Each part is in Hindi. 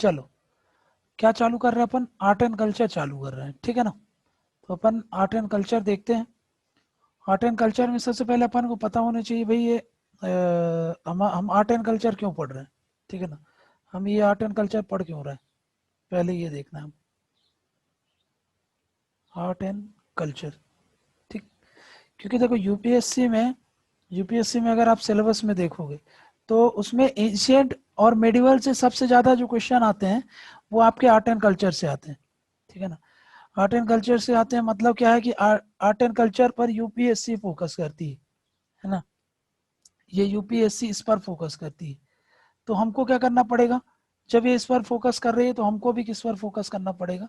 चलो क्या चालू कर रहे हैं अपन, आर्ट एंड कल्चर चालू कर रहे हैं, ठीक है ना। तो अपन आर्ट एंड कल्चर देखते हैं। आर्ट एंड कल्चर में सबसे पहले अपन को पता होना चाहिए भाई ये हम आर्ट एंड कल्चर क्यों पढ़ रहे हैं, ठीक है ना। हम ये आर्ट एंड कल्चर पढ़ क्यों रहे हैं, पहले ये देखना है। आर्ट एंड कल्चर, ठीक। क्योंकि देखो यूपीएससी में अगर आप सिलेबस में देखोगे तो उसमें एंशियंट और मेडिवल से सबसे ज्यादा जो क्वेश्चन आते हैं वो आपके आर्ट एंड कल्चर से आते हैं, ठीक है ना। आर्ट एंड कल्चर से आते हैं मतलब क्या है कि आर्ट एंड कल्चर पर यूपीएससी फोकस करती है ना। ये यूपीएससी इस पर फोकस करती है। तो हमको क्या करना पड़ेगा, जब ये इस पर फोकस कर रही है तो हमको भी किस पर फोकस करना पड़ेगा,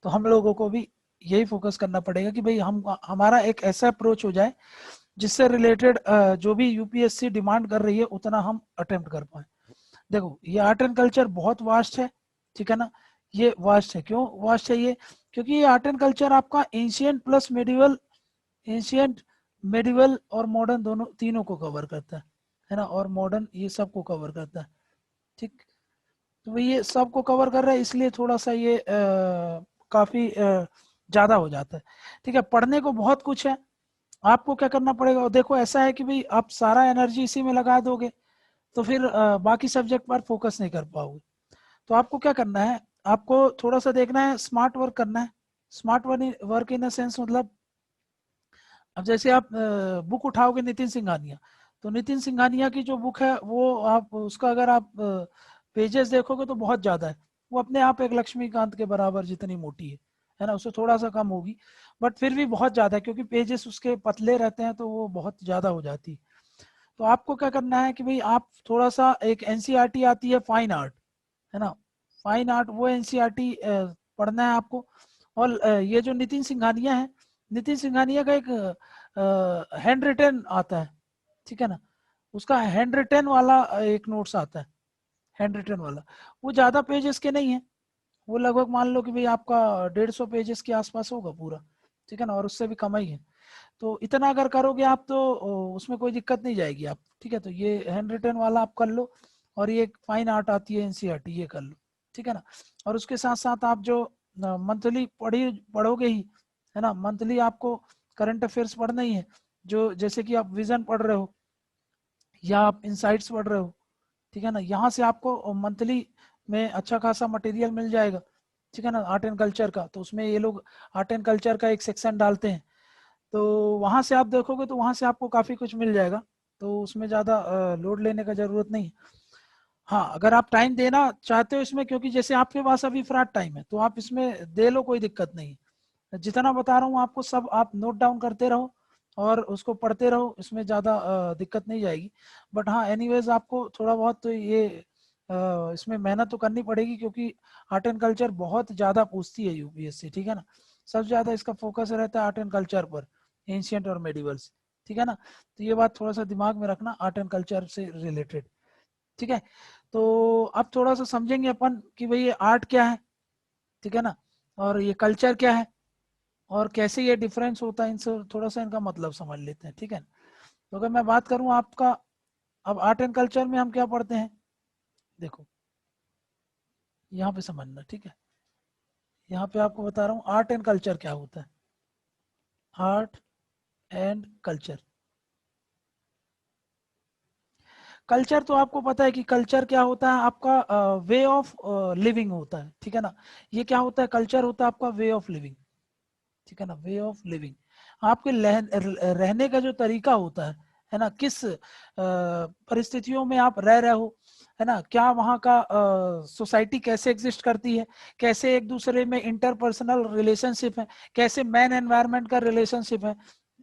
तो हम लोगों को भी यही फोकस करना पड़ेगा कि भाई हम हमारा एक ऐसा अप्रोच हो जाए जिससे रिलेटेड जो भी यूपीएससी डिमांड कर रही है उतना हम अटेम्प्ट कर पाए। देखो ये आर्ट एंड कल्चर बहुत वास्ट है, ठीक है ना। ये वास्ट है, क्यों वास्ट है ये, क्योंकि ये आर्ट एंड कल्चर आपका ancient plus medieval, ancient medieval और मॉडर्न दोनों तीनों को कवर करता है ना, और मॉडर्न ये सब को कवर करता है, ठीक। तो ये सब को कवर कर रहा है इसलिए थोड़ा सा ये काफी ज्यादा हो जाता है, ठीक है। पढ़ने को बहुत कुछ है, आपको क्या करना पड़ेगा, और देखो ऐसा है कि भाई आप सारा एनर्जी इसी में लगा दोगे तो फिर बाकी सब्जेक्ट पर फोकस नहीं कर पाओगे। तो आपको क्या करना है, आपको थोड़ा सा देखना है, स्मार्ट वर्क करना है। Smart work in a sense मतलब, अब जैसे आप बुक उठाओगे नितिन सिंघानिया, तो नितिन सिंघानिया की जो बुक है वो आप उसका अगर आप पेजेस देखोगे तो बहुत ज्यादा है। वो अपने आप एक लक्ष्मीकांत के बराबर जितनी मोटी है ना, उससे थोड़ा सा कम होगी, बट फिर भी बहुत ज्यादा है क्योंकि पेजेस उसके पतले रहते हैं तो वो बहुत ज्यादा हो जाती है। तो आपको क्या करना है कि भाई आप थोड़ा सा, एक एनसीईआरटी आती है फाइन आर्ट, है ना, फाइन आर्ट, वो एनसीईआरटी पढ़ना है आपको। और ये जो नितिन सिंघानिया है, नितिन सिंघानिया का एक हैंड रिटन आता है, ठीक है ना। उसका हैंड रिटन वाला एक नोट्स आता है, हैंड रिटन वाला। वो ज्यादा पेजेस के नहीं है, वो लगभग मान लो कि भाई आपका 150 पेजेस के आसपास होगा पूरा, ठीक है ना, और उससे भी कम ही है। तो इतना अगर करोगे आप तो उसमें कोई दिक्कत नहीं जाएगी आप, ठीक है। तो ये हैंड रिटन वाला आप कर लो, और ये फाइन आर्ट आती है एनसीईआरटी, ये कर लो, ठीक है ना। और उसके साथ साथ आप जो मंथली पढ़ोगे ही, है ना, मंथली आपको करंट अफेयर्स पढ़ना ही है। जो जैसे कि आप विजन पढ़ रहे हो या आप इनसाइट्स पढ़ रहे हो, ठीक है ना, यहाँ से आपको मंथली में अच्छा खासा मटेरियल मिल जाएगा, ठीक है ना, आर्ट एंड कल्चर का। तो उसमें ये लोग आर्ट एंड कल्चर का एक सेक्शन डालते हैं, तो वहां से आप देखोगे तो वहां से आपको काफी कुछ मिल जाएगा। तो उसमें ज्यादा लोड लेने का जरूरत नहीं है। हाँ अगर आप टाइम देना चाहते हो इसमें, क्योंकि जैसे आपके पास अभी फ्रैट टाइम है तो आप इसमें दे लो, कोई दिक्कत नहीं है। जितना बता रहा हूँ आपको सब आप नोट डाउन करते रहो और उसको पढ़ते रहो, इसमें ज्यादा दिक्कत नहीं जाएगी। बट हाँ एनीवेज आपको थोड़ा बहुत तो ये इसमें मेहनत तो करनी पड़ेगी, क्योंकि आर्ट एंड कल्चर बहुत ज्यादा पूछती है यूपीएससी, ठीक है ना। सबसे ज्यादा इसका फोकस रहता है आर्ट एंड कल्चर पर, एंशियंट और मेडिवल्स, ठीक है ना। तो ये बात थोड़ा सा दिमाग में रखना, आर्ट एंड कल्चर से रिलेटेड, ठीक है। तो अब थोड़ा सा समझेंगे अपन कि भाई ये आर्ट क्या है, ठीक है ना, और ये कल्चर क्या है, और कैसे ये डिफरेंस होता है इनसे, थोड़ा सा इनका मतलब समझ लेते हैं, ठीक है। तो अगर मैं बात करूं आपका, अब आर्ट एंड कल्चर में हम क्या पढ़ते हैं, देखो यहाँ पे समझना, ठीक है। यहाँ पे आपको बता रहा हूँ आर्ट एंड कल्चर क्या होता है। आर्ट एंड कल्चर, कल्चर तो आपको पता है कि कल्चर क्या होता है, आपका वे ऑफ लिविंग होता है, ठीक है ना। ये क्या होता है, कल्चर होता है आपका वे ऑफ लिविंग, ठीक है ना, वे ऑफ लिविंग। आपके रहने का जो तरीका होता है ना, किस परिस्थितियों में आप रह रहे हो, है ना, क्या वहाँ का सोसाइटी कैसे एग्जिस्ट करती है, कैसे एक दूसरे में इंटरपर्सनल रिलेशनशिप है, कैसे मैन एनवायरनमेंट का रिलेशनशिप है,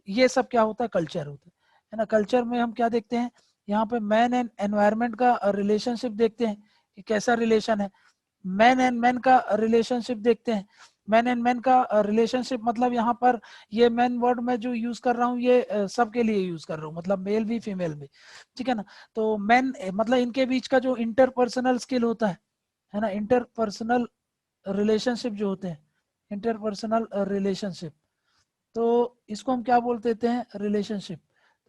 ये सब क्या होता है, कल्चर होता है ना। कल्चर में हम क्या देखते हैं, यहाँ पे मैन एंड एनवायरनमेंट का रिलेशनशिप देखते हैं कि कैसा रिलेशन है। मैन एंड मैन का रिलेशनशिप देखते हैं। मैन एंड मैन का रिलेशनशिप मतलब यहाँ पर ये मैन वर्ड में जो यूज कर रहा हूँ ये सबके लिए यूज कर रहा हूँ, मतलब मेल भी फीमेल भी, ठीक है ना। तो मैन मतलब इनके बीच का जो इंटरपर्सनल स्किल होता है ना, इंटरपर्सनल रिलेशनशिप जो होते हैं, इंटरपर्सनल रिलेशनशिप, तो इसको हम क्या बोल देते हैं, रिलेशनशिप।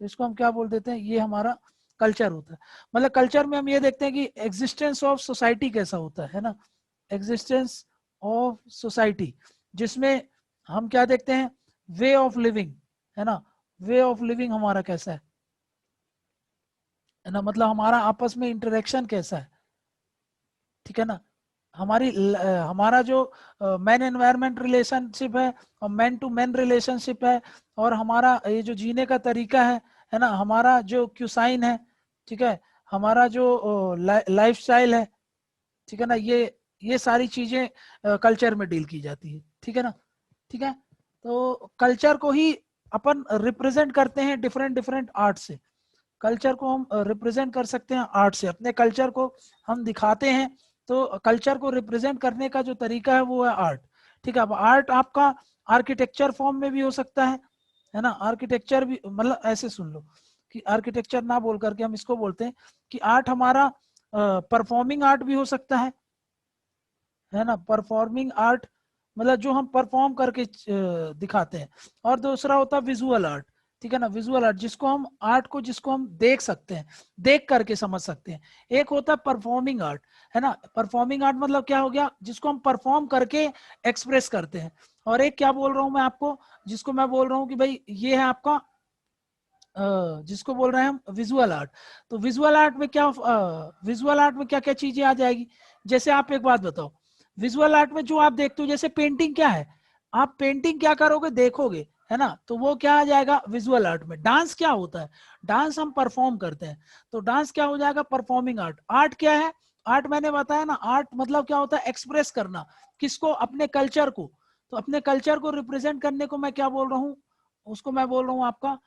तो इसको हम क्या बोल देते हैं, ये हमारा कल्चर होता है। मतलब कल्चर में हम ये देखते हैं कि एग्जिस्टेंस ऑफ सोसाइटी कैसा होता है ना, एग्जिस्टेंस ऑफ सोसाइटी, जिसमें हम क्या देखते हैं, वे ऑफ लिविंग, है ना, वे ऑफ लिविंग हमारा कैसा है ना, मतलब हमारा आपस में इंटरेक्शन कैसा है, ठीक है ना, हमारा जो मैन एनवायरमेंट रिलेशनशिप है और मैन टू मैन रिलेशनशिप है, और हमारा ये जो जीने का तरीका है ना, हमारा जो क्यूसाइन है, ठीक है, हमारा जो लाइफ स्टाइल है, ठीक है ना, ये सारी चीजें कल्चर में डील की जाती है, ठीक है ना, ठीक है। तो कल्चर को ही अपन रिप्रेजेंट करते हैं डिफरेंट डिफरेंट आर्ट से, कल्चर को हम रिप्रेजेंट कर सकते हैं आर्ट से, अपने कल्चर को हम दिखाते हैं, तो कल्चर को रिप्रेजेंट करने का जो तरीका है वो है आर्ट, ठीक है। अब आर्ट आपका आर्किटेक्चर फॉर्म में भी हो सकता है ना, आर्किटेक्चर भी, मतलब ऐसे सुन लो कि आर्किटेक्चर ना बोल करके हम इसको बोलते हैं कि आर्ट हमारा परफॉर्मिंग आर्ट भी हो सकता है ना, परफॉर्मिंग आर्ट मतलब जो हम परफॉर्म करके दिखाते हैं, और दूसरा होता है विजुअल आर्ट, ठीक है ना, विजुअल आर्ट जिसको हम आर्ट को जिसको हम देख सकते हैं, देख करके समझ सकते हैं। एक होता है परफॉर्मिंग आर्ट, है ना, परफॉर्मिंग आर्ट मतलब क्या हो गया, जिसको हम परफॉर्म करके एक्सप्रेस करते हैं। और एक क्या बोल रहा हूं मैं आपको, जिसको मैं बोल रहा हूं कि भाई ये है आपका जिसको बोल रहे हैं हम विजुअल आर्ट। तो विजुअल आर्ट में क्या, विजुअल आर्ट में क्या क्या चीजें आ जाएगी, जैसे आप एक बात बताओ, विजुअल आर्ट में जो आप देखते हो, जैसे पेंटिंग क्या है, आप पेंटिंग क्या करोगे, देखोगे, है ना, तो वो क्या आ जाएगा विजुअल आर्ट में। डांस क्या होता है, डांस हम परफॉर्म करते हैं, तो डांस क्या हो जाएगा, परफॉर्मिंग आर्ट। आर्ट क्या है, आर्ट मैंने बताया ना, आर्ट मतलब क्या होता है, एक्सप्रेस करना, किसको, अपने कल्चर को। तो अपने कल्चर को रिप्रेजेंट करने को मैं क्या बोल रहा हूँ, उसको मैं बोल रहा हूँ आपका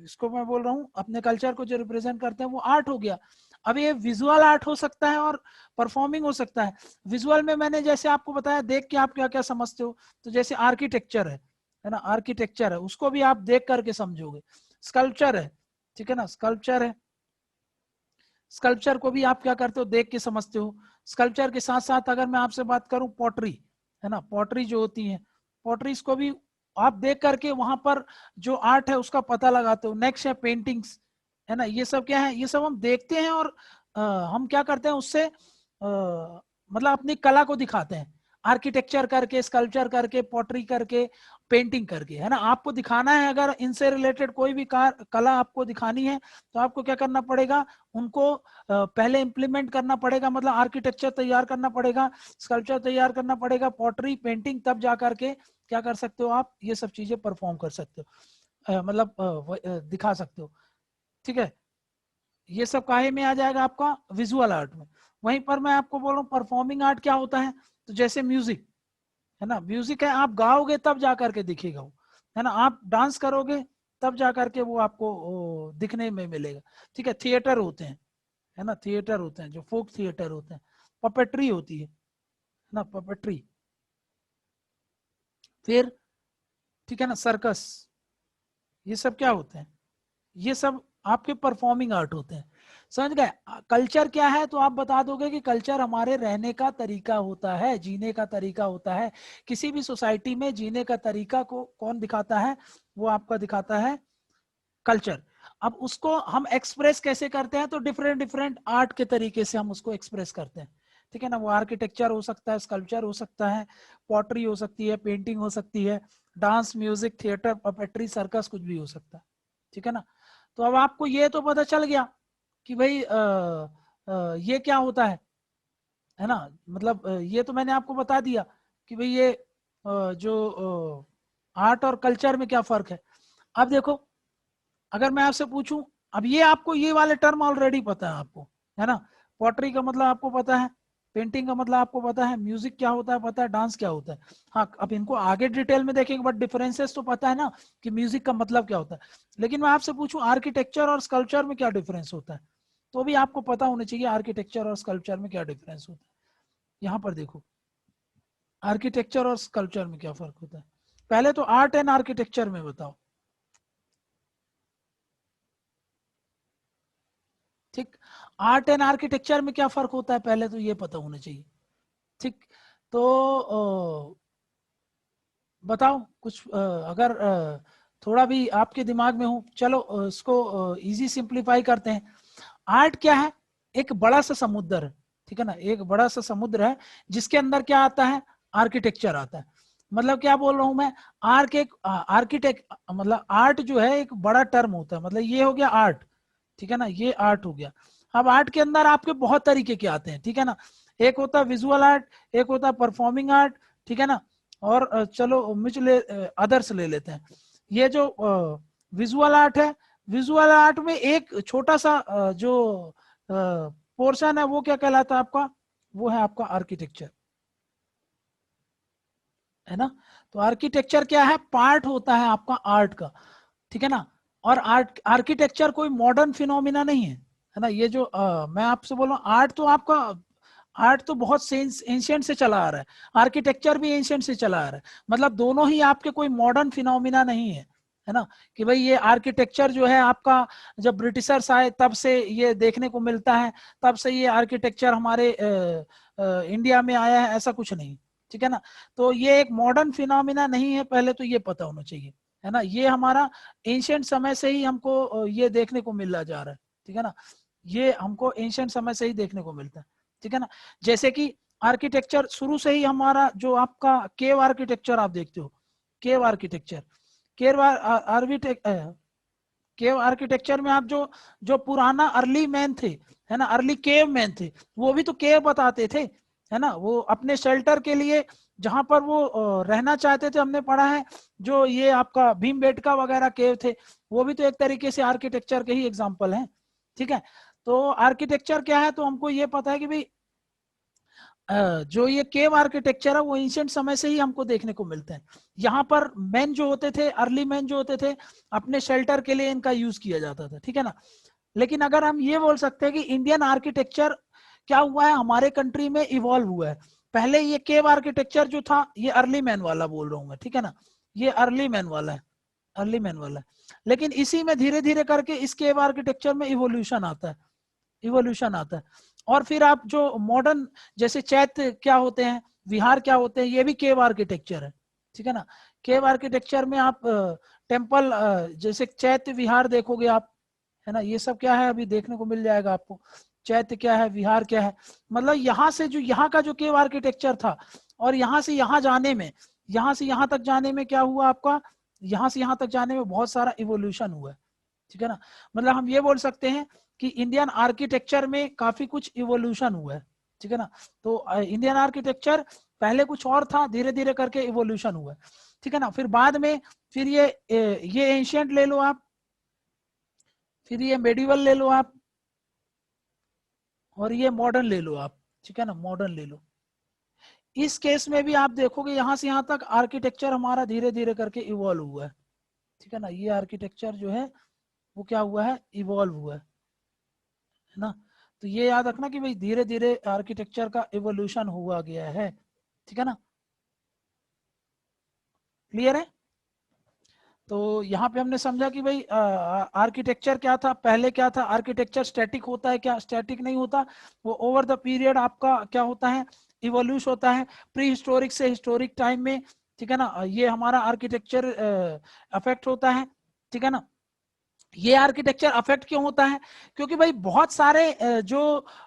इसको मैं बोल रहा हूँ, अपने कल्चर को जो रिप्रेजेंट करते हैं वो आर्ट हो गया। अब ये विजुअल आर्ट हो सकता है और परफॉर्मिंग हो सकता है। विजुअल में मैंने जैसे आपको बताया, देख के आप क्या क्या समझते हो, तो जैसे आर्किटेक्चर है ना, आर्किटेक्चर है, उसको भी आप देख करके समझोगे। स्कल्पचर है, ठीक है ना, स्कल्पचर है, स्कल्पचर को भी आप क्या करते हो, देख के समझते हो। स्कल्पचर के साथ साथ अगर मैं आपसे बात करूं पॉटरी, है ना, पॉटरी जो होती है, पॉटरीज को भी आप देख करके वहां पर जो आर्ट है उसका पता लगाते हो। नेक्स्ट है पेंटिंग्स, है ना, ये सब क्या है, ये सब हम देखते हैं और हम क्या करते हैं उससे मतलब अपनी कला को दिखाते हैं, आर्किटेक्चर करके, स्कल्पचर करके, पॉटरी करके, पेंटिंग करके, है ना। आपको दिखाना है, अगर इनसे रिलेटेड कोई भी कला आपको दिखानी है, तो आपको क्या करना पड़ेगा, उनको पहले इंप्लीमेंट करना पड़ेगा, मतलब आर्किटेक्चर तैयार करना पड़ेगा, स्कल्पचर तैयार करना पड़ेगा, पॉटरी, पेंटिंग, तब जा करके क्या कर सकते हो आप, ये सब चीजें परफॉर्म कर सकते हो, मतलब दिखा सकते हो, ठीक है। ये सब काहे में आ जाएगा आपका, विजुअल आर्ट में। वहीं पर मैं आपको बोल रहा हूँ परफॉर्मिंग आर्ट क्या होता है, तो जैसे म्यूजिक, है ना, म्यूजिक है, आप गाओगे तब जा करके दिखेगा वो, है ना, आप डांस करोगे तब जा करके वो आपको दिखने में मिलेगा, ठीक है। थिएटर होते हैं, है ना, थिएटर होते हैं जो फोक थिएटर होते हैं, पपेट्री होती है ना, पपेट्री, फिर ठीक है ना, सर्कस, ये सब क्या होते हैं, ये सब आपके परफॉर्मिंग आर्ट होते हैं। समझ गए। कल्चर क्या है, तो आप बता दोगे कि कल्चर हमारे रहने का तरीका होता है, जीने का तरीका होता है। किसी भी सोसाइटी में जीने का तरीका को कौन दिखाता है, वो आपका दिखाता है कल्चर। अब उसको हम एक्सप्रेस कैसे करते हैं, तो डिफरेंट डिफरेंट आर्ट के तरीके से हम उसको एक्सप्रेस करते हैं, ठीक है ना। वो आर्किटेक्चर हो सकता है, स्कल्पचर हो सकता है, पॉटरी हो सकती है, पेंटिंग हो सकती है, dance, music, theatre, puppetry, circus, कुछ भी हो सकता है, ठीक है ना। तो अब आपको ये तो पता चल गया कि भाई ये क्या होता है ना, मतलब ये तो मैंने आपको बता दिया कि भाई ये जो आर्ट और कल्चर में क्या फर्क है। अब देखो, अगर मैं आपसे पूछूं, अब ये आपको ये वाले टर्म ऑलरेडी पता है आपको, है ना, पॉटरी का मतलब आपको पता है, पेंटिंग का मतलब आपको पता है, म्यूजिक क्या होता है पता है, डांस क्या होता है। हाँ, अब इनको आगे डिटेल में देखेंगे, बट डिफरेंसेस तो पता है ना कि म्यूजिक का मतलब क्या होता है। लेकिन मैं आपसे पूछूं आर्किटेक्चर और स्कल्पचर में क्या डिफरेंस होता है, तो भी आपको पता होना चाहिए आर्किटेक्चर और स्कल्पचर में क्या डिफरेंस होता है। यहाँ पर देखो, आर्किटेक्चर और स्कल्पचर में क्या फर्क होता है, पहले तो आर्ट एंड आर्किटेक्चर में बताओ। ठीक, आर्ट एंड आर्किटेक्चर में क्या फर्क होता है, पहले तो ये पता होना चाहिए, ठीक। तो बताओ कुछ, अगर थोड़ा भी आपके दिमाग में हो, चलो इसको इजी सिंप्लीफाई करते हैं। आर्ट क्या है, एक बड़ा सा समुद्र ठीक है ना, एक बड़ा सा समुद्र है जिसके अंदर क्या आता है, आर्किटेक्चर आता है। मतलब क्या बोल रहा हूं मैं, आर्किटेक्ट मतलब आर्ट जो है एक बड़ा टर्म होता है, मतलब ये हो गया आर्ट, ठीक है ना, ये आर्ट हो गया। अब आर्ट के अंदर आपके बहुत तरीके के आते हैं, ठीक है ना, एक होता है विजुअल आर्ट, एक होता है परफॉर्मिंग आर्ट, ठीक है ना, और चलो मुझे अदर्स ले लेते हैं। ये जो विजुअल आर्ट है, विजुअल आर्ट में एक छोटा सा जो पोर्शन है वो क्या कहलाता है आपका, वो है आपका आर्किटेक्चर, है ना। तो आर्किटेक्चर क्या है, पार्ट होता है आपका आर्ट का, ठीक है ना। और आर्किटेक्चर कोई मॉडर्न फिनोमिना नहीं है ना। ये जो मैं आपसे बोल रहा हूँ, आर्ट तो आपका, आर्ट तो बहुत एंशियंट से चला आ रहा है, आर्किटेक्चर भी एंशियंट से चला आ रहा है। मतलब दोनों ही आपके कोई मॉडर्न फिनोमिना नहीं है ना, कि भाई ये आर्किटेक्चर जो है आपका जब ब्रिटिशर्स आए तब से ये देखने को मिलता है, तब से ये आर्किटेक्चर हमारे इंडिया में आया है, ऐसा कुछ नहीं, ठीक है ना। तो ये एक मॉडर्न फिनोमिना नहीं है, पहले तो ये पता होना चाहिए, है ना। ये हमारा एंशियंट समय से ही हमको ये देखने को मिला जा रहा है, ठीक है ना, ये हमको एंशियंट समय से ही देखने को मिलता है, ठीक है ना। जैसे कि आर्किटेक्चर शुरू से ही हमारा जो आपका केव आर्किटेक्चर आप देखते हो, केव आर्किटेक्चर, केव आर्किटेक्चर, केव आर्किटेक्चर में आप जो जो पुराना अर्ली मैन थे, है ना, अर्ली केव मैन थे, वो भी तो केव बताते थे, है ना। वो अपने शेल्टर के लिए जहां पर वो रहना चाहते थे, हमने पढ़ा है जो ये आपका भीमबेटका वगैरह केव थे, वो भी तो एक तरीके से आर्किटेक्चर के ही एग्जाम्पल हैं, ठीक है। तो आर्किटेक्चर क्या है, तो हमको ये पता है कि भाई जो ये केव आर्किटेक्चर है वो एंशिएंट समय से ही हमको देखने को मिलते हैं। यहाँ पर मैन जो होते थे, अर्ली मैन जो होते थे, अपने शेल्टर के लिए इनका यूज किया जाता था, ठीक है ना। लेकिन अगर हम ये बोल सकते हैं कि इंडियन आर्किटेक्चर क्या हुआ है, हमारे कंट्री में इवॉल्व हुआ है। पहले ये केव आर्किटेक्चर जो था, ये अर्ली मैन वाला बोल रहा हूँ मैं, ठीक है ना, ये अर्ली मैन वाला है, अर्ली मैन वाला है। लेकिन इसी में धीरे धीरे करके इस केव आर्किटेक्चर में इवोल्यूशन आता है, इवोल्यूशन आता है। और फिर आप जो मॉडर्न, जैसे चैत्य क्या होते हैं, विहार क्या होते हैं, ये भी केव आर्किटेक्चर है, ठीक है ना। केव आर्किटेक्चर में आप टेम्पल, जैसे चैत्य विहार देखोगे आप, है ना, ये सब क्या है अभी देखने को मिल जाएगा आपको। चैत्य क्या है, विहार क्या है, मतलब यहाँ से जो यहाँ का जो केव आर्किटेक्चर था, और यहाँ से यहाँ जाने में, यहाँ से यहाँ तक जाने में क्या हुआ आपका, यहाँ से यहाँ तक जाने में बहुत सारा इवोल्यूशन हुआ है, ठीक है ना। मतलब हम ये बोल सकते हैं कि इंडियन आर्किटेक्चर में काफी कुछ इवोल्यूशन हुआ है, ठीक है ना। तो इंडियन आर्किटेक्चर पहले कुछ और था, धीरे धीरे करके इवोल्यूशन हुआ है, ठीक है ना। फिर बाद में फिर ये एंशियंट ले लो आप, फिर ये मेडिवल ले लो आप, और ये मॉडर्न ले लो आप, ठीक है ना, मॉडर्न ले लो। इस केस में भी आप देखोगे यहाँ से यहाँ तक आर्किटेक्चर हमारा धीरे धीरे करके इवॉल्व हुआ है, ठीक है ना। ये आर्किटेक्चर जो है वो क्या हुआ है, इवॉल्व हुआ है ना। तो ये याद रखना कि भाई धीरे धीरे आर्किटेक्चर का इवोल्यूशन हुआ गया है, ठीक है ना, क्लियर है। तो यहाँ पे हमने समझा कि भाई आर्किटेक्चर क्या था, पहले क्या था, आर्किटेक्चर स्टैटिक होता है क्या, स्टैटिक नहीं होता, वो ओवर द पीरियड आपका क्या होता है, इवोल्यूश होता है, प्री हिस्टोरिक से हिस्टोरिक टाइम में, ठीक है ना। ये हमारा आर्किटेक्चर अफेक्ट होता है, ठीक है ना। ये आर्किटेक्चर अफेक्ट क्यों होता है, क्योंकि भाई बहुत सारे जो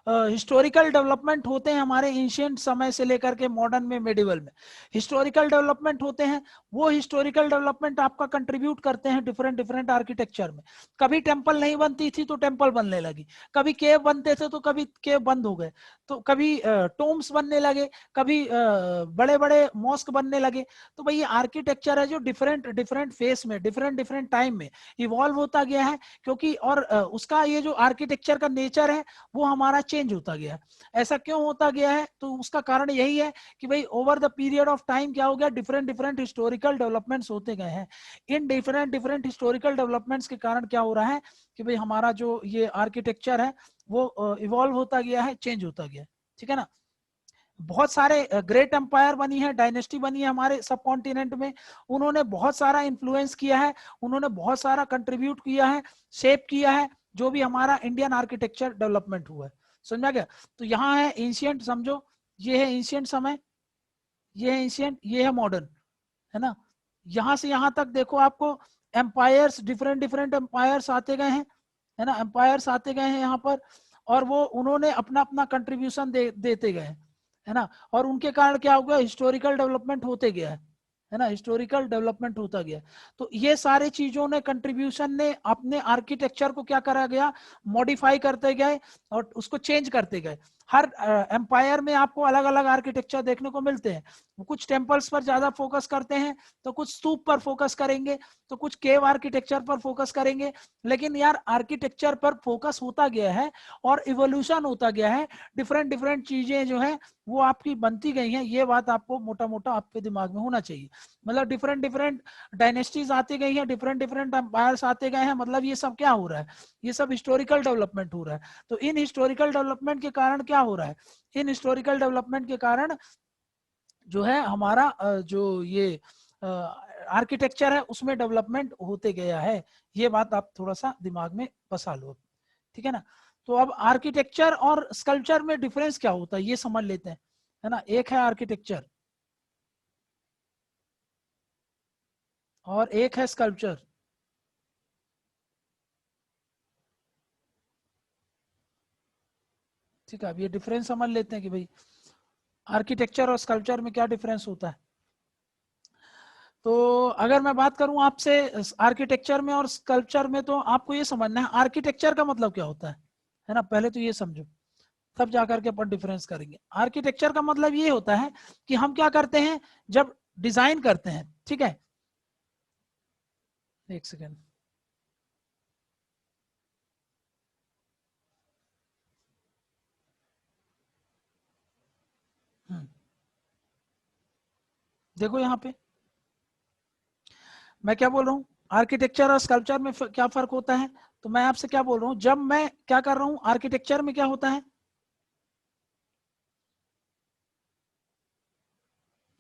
हिस्टोरिकल डेवलपमेंट होते हैं हमारे एंशिएंट समय से लेकर के मॉडर्न में, मेडिवल में हिस्टोरिकल डेवलपमेंट होते हैं। वो हिस्टोरिकल डेवलपमेंट आपका कंट्रीब्यूट करते हैं डिफरेंट डिफरेंट आर्किटेक्चर में। कभी टेम्पल नहीं बनती थी तो टेम्पल बनने लगी, कभी केव बनते थे तो कभी केव बंद हो गए, तो कभी टोम्स बनने लगे, कभी बड़े बड़े मॉस्क बनने लगे। तो भाई ये आर्किटेक्चर है जो डिफरेंट डिफरेंट फेस में, डिफरेंट डिफरेंट टाइम में इवॉल्व होता गया है। क्योंकि और उसका ये जो आर्किटेक्चर का नेचर है वो हमारा चेंज होता गया है। ऐसा क्यों होता गया है, तो उसका कारण यही है कि भाई over the period of time क्या हो गया, डिफरेंट डिफरेंट हिस्टोरिकल डेवलपमेंट्स होते गए हैं। In different different historical developments के कारण क्या हो रहा है कि भाई हमारा जो ये आर्किटेक्चर है वो इवॉल्व होता गया है, चेंज होता गया है, ठीक है ना। बहुत सारे ग्रेट एम्पायर बनी है, डायनेस्टी बनी है हमारे सब कॉन्टिनेंट में, उन्होंने बहुत सारा इन्फ्लुएंस किया है, उन्होंने बहुत सारा कंट्रीब्यूट किया है, शेप किया है जो भी हमारा इंडियन आर्किटेक्चर डेवलपमेंट हुआ है। समझा गया। तो यहाँ है एंशियंट, समझो ये है एंशियंट समय, ये है एंशियंट, ये है मॉडर्न, है ना। यहाँ से यहाँ तक देखो आपको एम्पायर्स, डिफरेंट डिफरेंट एम्पायर्स आते गए हैं, है ना, एम्पायर्स आते गए हैं यहाँ पर। और वो उन्होंने अपना अपना कंट्रीब्यूशन देते गए, है ना, और उनके कारण क्या होगा, हिस्टोरिकल डेवलपमेंट होते गया है ना, हिस्टोरिकल डेवलपमेंट होता गया। तो ये सारे चीजों ने, कंट्रीब्यूशन ने अपने आर्किटेक्चर को क्या करा गया, मॉडिफाई करते गए और उसको चेंज करते गए। हर एम्पायर में आपको अलग अलग आर्किटेक्चर देखने को मिलते हैं। कुछ टेम्पल्स पर ज्यादा फोकस करते हैं, तो कुछ स्तूप पर फोकस करेंगे, तो कुछ केव आर्किटेक्चर पर फोकस करेंगे। लेकिन यार आर्किटेक्चर पर फोकस होता गया है और इवोल्यूशन होता गया है, डिफरेंट डिफरेंट चीजें जो है वो आपकी बनती गई हैं। ये बात आपको मोटा मोटा आपके दिमाग में होना चाहिए। मतलब डिफरेंट डिफरेंट डायनेस्टीज आती गई हैं, डिफरेंट डिफरेंट एम्पायर्स आते गए हैं। मतलब ये सब क्या हो रहा है, ये सब हिस्टोरिकल डेवलपमेंट हो रहा है। तो इन हिस्टोरिकल डेवलपमेंट के कारण क्या हो रहा है, इन हिस्टोरिकल डेवलपमेंट के कारण जो है हमारा जो ये आर्किटेक्चर है उसमें डेवलपमेंट होते गया है। ये बात आप थोड़ा सा दिमाग में बसा लो, ठीक है ना। तो अब आर्किटेक्चर और स्कल्पचर में डिफरेंस क्या होता है ये समझ लेते हैं, है ना। एक है आर्किटेक्चर और एक है स्कल्पचर। ठीक है, अब ये डिफरेंस समझ लेते हैं कि भाई आर्किटेक्चर और स्कल्पचर में क्या डिफरेंस होता है। तो अगर मैं बात करूं आपसे आर्किटेक्चर में और स्कल्पचर में, तो आपको ये समझना है आर्किटेक्चर का मतलब क्या होता है ना। पहले तो ये समझो, तब जाकर के अपन डिफरेंस करेंगे। आर्किटेक्चर का मतलब ये होता है कि हम क्या करते हैं जब डिजाइन करते हैं, ठीक है, एक सेकेंड। देखो यहाँ पे मैं क्या बोल रहा हूँ, आर्किटेक्चर और स्कल्पचर में क्या फर्क होता है। तो मैं आपसे क्या बोल रहा हूँ, जब मैं क्या कर रहा हूँ आर्किटेक्चर में क्या होता है,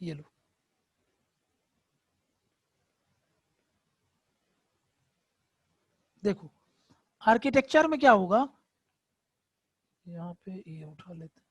ये लो, देखो आर्किटेक्चर में क्या होगा, यहाँ पे ये उठा लेते हैं,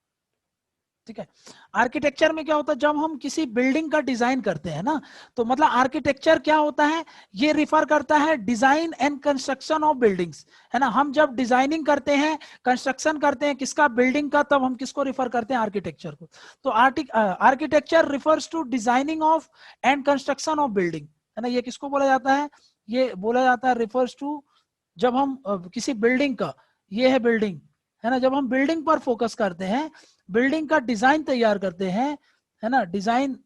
ठीक है। आर्किटेक्चर में क्या होता है, जब हम किसी बिल्डिंग का डिजाइन करते हैं ना, तो मतलब आर्किटेक्चर क्या होता है, ये रिफर करता है design and construction of buildings, है ना। हम जब डिजाइनिंग करते हैं, कंस्ट्रक्शन करते हैं किसका, बिल्डिंग का, तब हम किसको रिफर करते हैं, आर्किटेक्चर को। तो architecture refers to designing of and construction of building, है ना। ये किसको बोला जाता है, ये बोला जाता है रिफर्स टू, जब हम किसी बिल्डिंग का, ये है बिल्डिंग, है ना, जब हम बिल्डिंग पर फोकस करते हैं, बिल्डिंग का डिजाइन तैयार करते हैं, है ना, डिजाइन,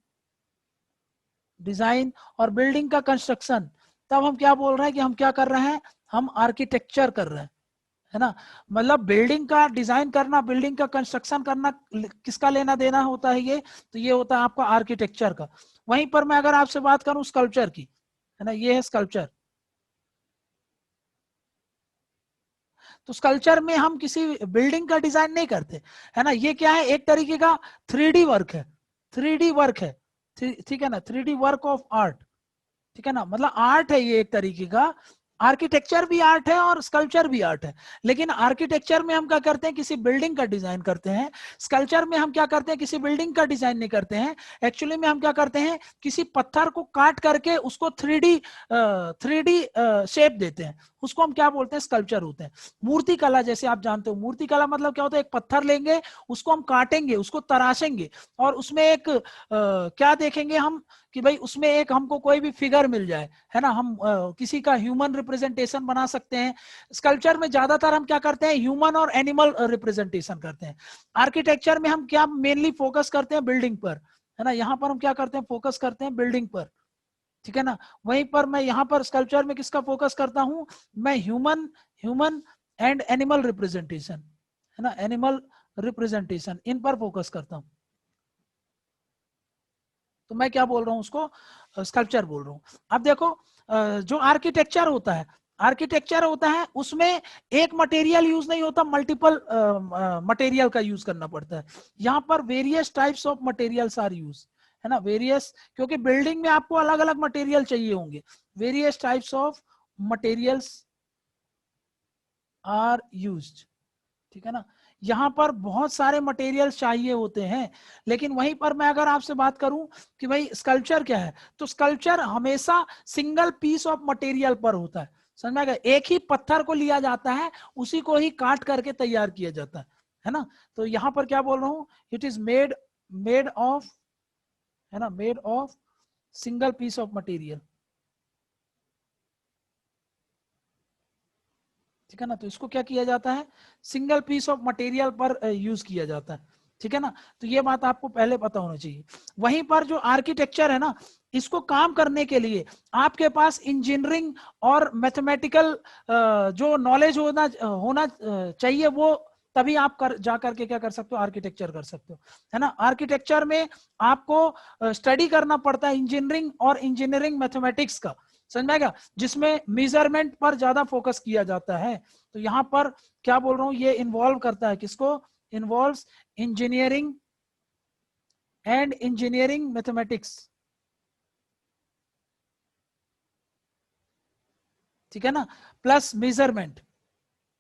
डिजाइन और बिल्डिंग का कंस्ट्रक्शन, तब हम क्या बोल रहे हैं कि हम क्या कर रहे हैं, हम आर्किटेक्चर कर रहे हैं, है ना। मतलब बिल्डिंग का डिजाइन करना, बिल्डिंग का कंस्ट्रक्शन करना, किसका लेना देना होता है ये, तो ये होता है आपका आर्किटेक्चर का। वहीं पर मैं अगर आपसे बात करूं स्कल्पचर की, है ना, ये है स्कल्पचर। तो स्कल्पचर में हम किसी बिल्डिंग का डिजाइन नहीं करते, है ना। ये क्या है, एक तरीके का 3D वर्क है, 3D वर्क है, ठीक है ना, 3D वर्क ऑफ आर्ट, ठीक है ना। मतलब आर्ट है ये एक तरीके का, आर्किटेक्चर भी आर्ट है और स्कल्पचर भी आर्ट है। लेकिन आर्किटेक्चर में हम क्या करते हैं, किसी बिल्डिंग का डिजाइन करते हैं। स्कल्पचर में हम क्या करते हैं, किसी बिल्डिंग का डिजाइन नहीं करते हैं। एक्चुअली में हम क्या करते हैं, किसी पत्थर को काट करके उसको 3D शेप देते हैं, उसको हम क्या बोलते हैं, स्कल्पचर होते हैं। मूर्ति कला जैसे आप जानते हो, मूर्ति कला मतलब क्या होता है, एक पत्थर लेंगे, उसको हम काटेंगे, उसको तराशेंगे और उसमें एक क्या देखेंगे हम, कि भाई उसमें एक हमको कोई भी फिगर मिल जाए, है ना। हम किसी का ह्यूमन रिप्रेजेंटेशन बना सकते हैं। स्कल्पचर में ज्यादातर हम क्या करते हैं, ह्यूमन और एनिमल रिप्रेजेंटेशन करते हैं। आर्किटेक्चर में हम क्या मेनली फोकस करते हैं, बिल्डिंग पर, है ना। यहाँ पर हम क्या करते हैं, फोकस करते हैं बिल्डिंग पर, ठीक है ना। वहीं पर मैं यहाँ पर स्कल्पचर में किसका फोकस करता हूँ, मैं human, human and animal representation, है ना, एनिमल रिप्रेजेंटेशन, इन पर फोकस करता हूँ। तो मैं क्या बोल रहा हूँ, उसको स्कल्पचर बोल रहा हूँ। अब देखो जो आर्किटेक्चर होता है, आर्किटेक्चर होता है उसमें एक मटेरियल यूज नहीं होता, मल्टीपल मटेरियल का यूज करना पड़ता है। यहाँ पर various types of materials are use, है ना, वेरियस, क्योंकि बिल्डिंग में आपको अलग अलग मटेरियल चाहिए होंगे। Various types of materials are used, ठीक है ना। यहाँ पर बहुत सारे मटेरियल्स चाहिए होते हैं। लेकिन वहीं पर मैं अगर आपसे बात करूं कि भाई स्कल्पचर क्या है, तो स्कल्पचर हमेशा सिंगल पीस ऑफ मटेरियल पर होता है। समझ में आ गया? एक ही पत्थर को लिया जाता है, उसी को ही काट करके तैयार किया जाता है ना? तो यहां पर क्या बोल रहा हूं, इट इज मेड ऑफ, है ना, made of single piece of material, ठीक है ना? तो इसको क्या किया जाता है, सिंगल पीस ऑफ मटेरियल पर यूज किया जाता है, ठीक है ना? तो ये बात आपको पहले पता होना चाहिए। वहीं पर जो आर्किटेक्चर है ना, इसको काम करने के लिए आपके पास इंजीनियरिंग और मैथमेटिकल जो नॉलेज होना चाहिए, वो तभी आप जा करके क्या कर सकते हो, आर्किटेक्चर कर सकते हो, है ना? आर्किटेक्चर में आपको स्टडी करना पड़ता है इंजीनियरिंग और इंजीनियरिंग मैथमेटिक्स का, समझ में आएगा, जिसमें मेजरमेंट पर ज्यादा फोकस किया जाता है। तो यहां पर क्या बोल रहा हूं, ये इन्वॉल्व करता है किसको, involves engineering and engineering mathematics, ठीक है ना, प्लस मेजरमेंट,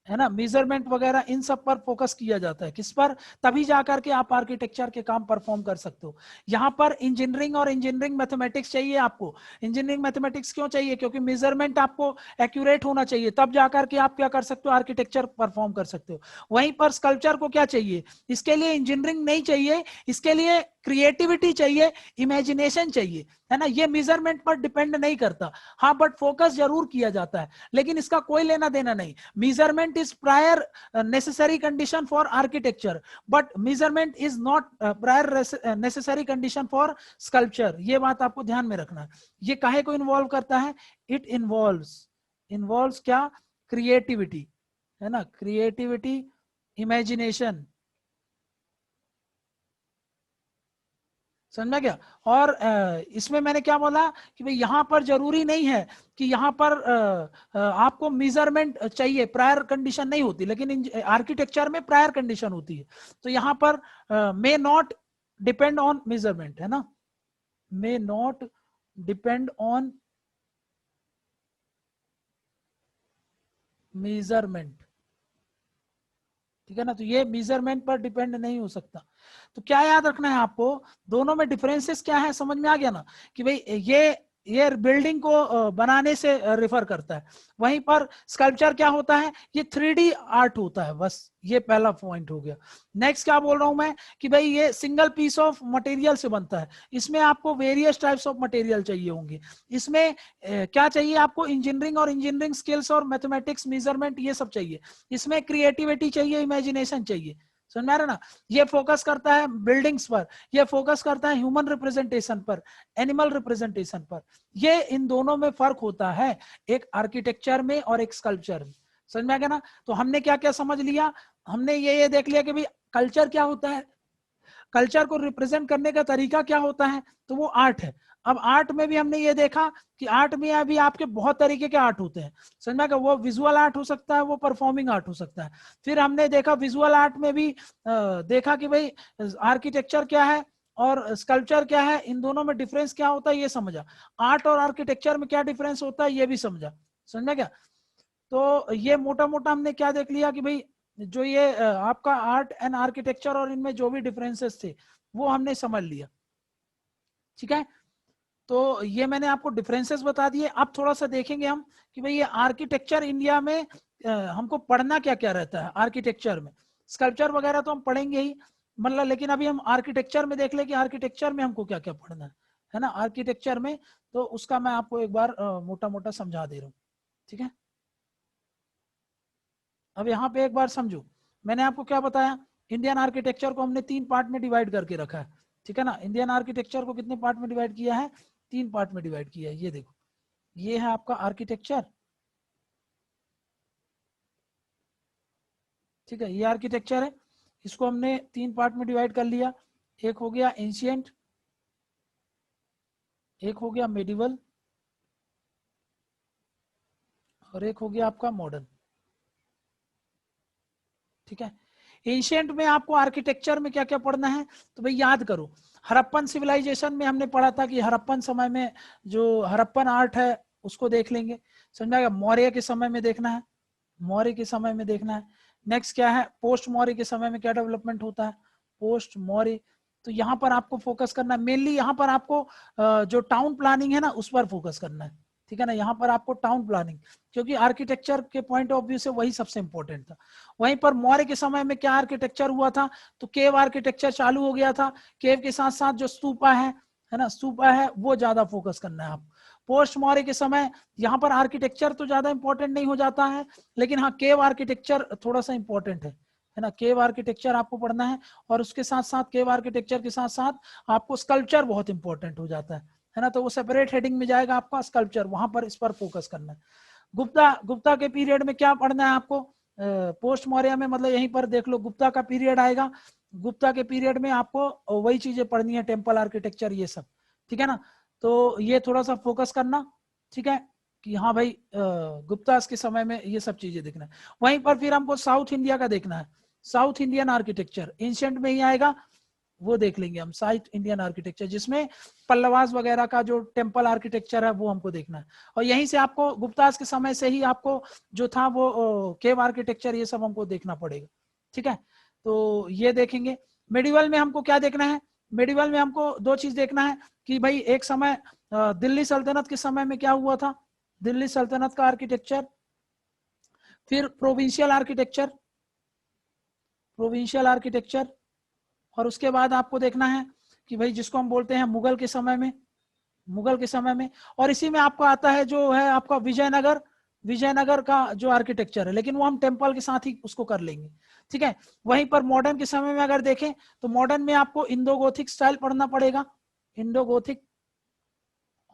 है ना, मेजरमेंट वगैरह इन सब पर फोकस किया जाता है, किस पर, तभी जाकर के आप आर्किटेक्चर के काम परफॉर्म कर सकते हो। यहां पर इंजीनियरिंग और इंजीनियरिंग मैथमेटिक्स चाहिए आपको। इंजीनियरिंग मैथमेटिक्स क्यों चाहिए, क्योंकि मेजरमेंट आपको एक्यूरेट होना चाहिए, तब जाकर के आप क्या कर सकते हो, आर्किटेक्चर परफॉर्म कर सकते हो। वहीं पर स्कल्पचर को क्या चाहिए, इसके लिए इंजीनियरिंग नहीं चाहिए, इसके लिए क्रिएटिविटी चाहिए, इमेजिनेशन चाहिए, है ना? ये मेजरमेंट पर डिपेंड नहीं करता, हाँ, बट फोकस जरूर किया जाता है, लेकिन इसका कोई लेना देना नहीं। measurement is prior necessary condition for architecture, but measurement is not prior necessary condition for sculpture। ये बात आपको ध्यान में रखना है। ये काहे को इन्वॉल्व करता है, it involves क्या, क्रिएटिविटी, है ना, क्रिएटिविटी, इमेजिनेशन, समझ में गया? और इसमें मैंने क्या बोला कि भाई यहाँ पर जरूरी नहीं है कि यहाँ पर आपको मेजरमेंट चाहिए, प्रायर कंडीशन नहीं होती, लेकिन आर्किटेक्चर में प्रायर कंडीशन होती है। तो यहाँ पर may not depend on measurement, है ना, may not depend on measurement, ठीक है ना? तो ये मेजरमेंट पर डिपेंड नहीं हो सकता। तो क्या याद रखना है आपको, दोनों में डिफरेंसेस क्या है, समझ में आ गया ना, कि भाई ये बिल्डिंग को बनाने से रेफर करता है, वहीं पर स्कल्पचर क्या होता है, ये 3D आर्ट होता है, बस ये पहला पॉइंट हो गया। नेक्स्ट क्या बोल रहा हूं मैं, कि भाई ये सिंगल पीस ऑफ मटेरियल से बनता है, इसमें आपको वेरियस टाइप्स ऑफ मटेरियल चाहिए होंगे, इसमें क्या चाहिए आपको, इंजीनियरिंग और इंजीनियरिंग स्किल्स और मैथमेटिक्स, मेजरमेंट, ये सब चाहिए, इसमें क्रिएटिविटी चाहिए, इमेजिनेशन चाहिए, समझ में आ रहा ना? ये फोकस करता है बिल्डिंग्स पर, ये फोकस करता है ह्यूमन रिप्रेजेंटेशन पर, एनिमल रिप्रेजेंटेशन पर। ये इन दोनों में फर्क होता है, एक आर्किटेक्चर में और एक स्कल्पचर में, समझ में आ गया ना? तो हमने क्या क्या समझ लिया, हमने ये देख लिया कि भाई कल्चर क्या होता है, कल्चर को रिप्रेजेंट करने का तरीका क्या होता है, तो वो आर्ट है। अब आर्ट में भी हमने ये देखा कि आर्ट में अभी आपके बहुत तरीके के आर्ट होते हैं, समझ में, वो विजुअल आर्ट हो सकता है, वो परफॉर्मिंग आर्ट हो सकता है। फिर हमने देखा विजुअल आर्ट में भी देखा कि भाई आर्किटेक्चर क्या है और स्कल्पचर क्या है, इन दोनों में डिफरेंस क्या होता है ये समझा, आर्ट और आर्किटेक्चर में क्या डिफरेंस होता है ये भी समझा, समझ में क्या? तो ये मोटा मोटा हमने क्या देख लिया कि भाई जो ये आपका आर्ट एंड आर्किटेक्चर और इनमें जो भी डिफरेंसेस थे वो हमने समझ लिया, ठीक है? तो ये मैंने आपको डिफरेंसेस बता दिए। अब थोड़ा सा देखेंगे हम कि भाई ये आर्किटेक्चर इंडिया में हमको पढ़ना क्या क्या रहता है आर्किटेक्चर में, स्कल्पचर वगैरह तो हम पढ़ेंगे ही, मतलब, लेकिन अभी हम आर्किटेक्चर में देख ले कि आर्किटेक्चर में हमको क्या क्या पढ़ना है ना, आर्किटेक्चर में। तो उसका मैं आपको एक बार मोटा मोटा समझा दे रहा हूँ, ठीक है? अब यहाँ पे एक बार समझो, मैंने आपको क्या बताया, इंडियन आर्किटेक्चर को हमने 3 पार्ट में डिवाइड करके रखा है, ठीक है ना? इंडियन आर्किटेक्चर को कितने पार्ट में डिवाइड किया है, 3 पार्ट में डिवाइड किया है। ये देखो, ये है आपका आर्किटेक्चर, ठीक है, ये आर्किटेक्चर है, इसको हमने 3 पार्ट में डिवाइड कर लिया। एक हो गया एंशियंट, एक हो गया मेडिवल, और एक हो गया आपका मॉडर्न, ठीक है? एंशियंट में आपको आर्किटेक्चर में क्या क्या पढ़ना है, तो भाई याद करो, हड़प्पन सिविलाइजेशन में हमने पढ़ा था कि हड़प्पन समय में जो हड़प्पन आर्ट है उसको देख लेंगे, समझा? मौर्य के समय में देखना है, मौर्य के समय में देखना है। नेक्स्ट क्या है, पोस्ट मौर्य के समय में क्या डेवलपमेंट होता है, पोस्ट मौर्य। तो यहाँ पर आपको फोकस करना है मेनली, यहाँ पर आपको जो टाउन प्लानिंग है ना उस पर फोकस करना है, ठीक है ना। यहाँ पर आपको टाउन प्लानिंग, क्योंकि आर्किटेक्चर के पॉइंट ऑफ व्यू से वही सबसे इंपॉर्टेंट था। वहीं पर मौर्य के समय में क्या आर्किटेक्चर हुआ था, तो केव आर्किटेक्चर चालू हो गया था। केव के साथ साथ जो स्तूपा है ना, स्तूपा है वो ज्यादा फोकस करना है आप। पोस्ट मौर्य के समय यहाँ पर आर्किटेक्चर तो ज्यादा इंपॉर्टेंट नहीं हो जाता है, लेकिन हाँ केव आर्किटेक्चर थोड़ा सा इंपॉर्टेंट है ना। केव आर्किटेक्चर आपको पढ़ना है, और उसके साथ साथ केव आर्किटेक्चर के साथ साथ आपको स्कल्पचर बहुत इंपॉर्टेंट हो जाता है ना। तो वो सेपरेट हेडिंग में जाएगा आपका स्कल्पचर, वहां पर इस पर फोकस करना है। गुप्ता के पीरियड में क्या पढ़ना है आपको, पोस्ट मौर्य में, मतलब यहीं पर देख लो गुप्ता का पीरियड आएगा। गुप्ता के पीरियड में आपको वही चीजें पढ़नी है, टेम्पल आर्किटेक्चर ये सब, ठीक है ना। तो ये थोड़ा सा फोकस करना, ठीक है, कि हाँ भाई गुप्ता के समय में ये सब चीजें देखना है। वहीं पर फिर हमको साउथ इंडिया का देखना है, साउथ इंडियन आर्किटेक्चर एंशिएंट में ही आएगा, वो देख लेंगे हम। साउथ इंडियन आर्किटेक्चर जिसमें पल्लवास वगैरह का जो टेम्पल आर्किटेक्चर है वो हमको देखना है। और यहीं से आपको गुप्तास के समय से ही आपको जो था वो केव आर्किटेक्चर ये सब हमको देखना पड़ेगा, ठीक है। तो ये देखेंगे। मेडिवल में हमको क्या देखना है, मेडिवल में हमको दो चीज देखना है कि भाई एक समय दिल्ली सल्तनत के समय में क्या हुआ था, दिल्ली सल्तनत का आर्किटेक्चर, फिर प्रोविंशियल आर्किटेक्चर, प्रोविंशियल आर्किटेक्चर, और उसके बाद आपको देखना है कि भाई जिसको हम बोलते हैं मुगल के समय में, मुगल के समय में। और इसी में आपको आता है जो है आपका विजयनगर, विजयनगर का जो आर्किटेक्चर है, लेकिन वो हम टेम्पल के साथ ही उसको कर लेंगे, ठीक है। वहीं पर मॉडर्न के समय में अगर देखें तो मॉडर्न में आपको इंडो गोथिक स्टाइल पढ़ना पड़ेगा, इंडो गोथिक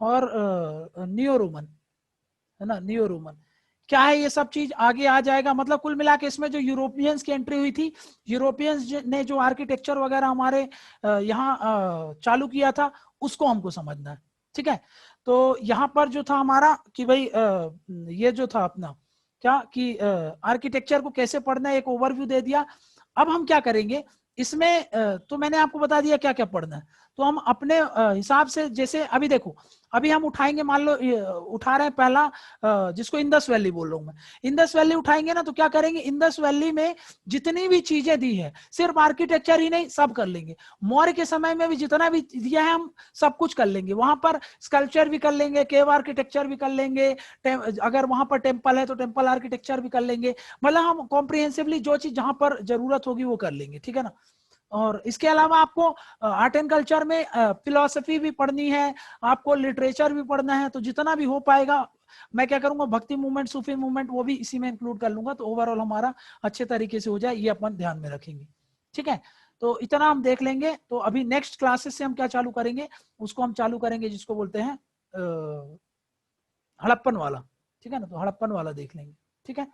और नियो रोमन, है ना, नियो रोमन। क्या है ये सब चीज आगे आ जाएगा। मतलब कुल मिला के इसमें जो यूरोपियंस की एंट्री हुई थी, यूरोपियंस ने जो आर्किटेक्चर वगैरह हमारे यहाँ चालू किया था उसको हमको समझना है, ठीक है। तो यहाँ पर जो था हमारा कि भाई ये जो था अपना क्या कि आर्किटेक्चर को कैसे पढ़ना है, एक ओवरव्यू दे दिया। अब हम क्या करेंगे इसमें, तो मैंने आपको बता दिया क्या क्या पढ़ना है। तो हम अपने हिसाब से, जैसे अभी देखो, अभी हम उठाएंगे, मान लो उठा रहे हैं पहला जिसको इंडस वैली बोल रहा हूं मैं, इंडस वैली उठाएंगे ना, तो क्या करेंगे, इंडस वैली में जितनी भी चीजें दी है, सिर्फ आर्किटेक्चर ही नहीं सब कर लेंगे। मौर्य के समय में भी जितना भी दिया है हम सब कुछ कर लेंगे। वहां पर स्कल्पचर भी कर लेंगे, केव आर्किटेक्चर भी कर लेंगे, अगर वहां पर टेम्पल है तो टेम्पल आर्किटेक्चर भी कर लेंगे। मतलब हम कॉम्प्रिहेंसिवली जो चीज जहां पर जरूरत होगी वो कर लेंगे, ठीक है ना। और इसके अलावा आपको आर्ट एंड कल्चर में फिलॉसफी भी पढ़नी है, आपको लिटरेचर भी पढ़ना है। तो जितना भी हो पाएगा मैं क्या करूंगा, भक्ति मूवमेंट, सूफी मूवमेंट वो भी इसी में इंक्लूड कर लूंगा, तो ओवरऑल हमारा अच्छे तरीके से हो जाए, ये अपन ध्यान में रखेंगे, ठीक है। तो इतना हम देख लेंगे। तो अभी नेक्स्ट क्लासेस से हम क्या चालू करेंगे, उसको हम चालू करेंगे जिसको बोलते हैं हड़प्पन वाला, ठीक है ना। तो हड़प्पन वाला देख लेंगे, ठीक है।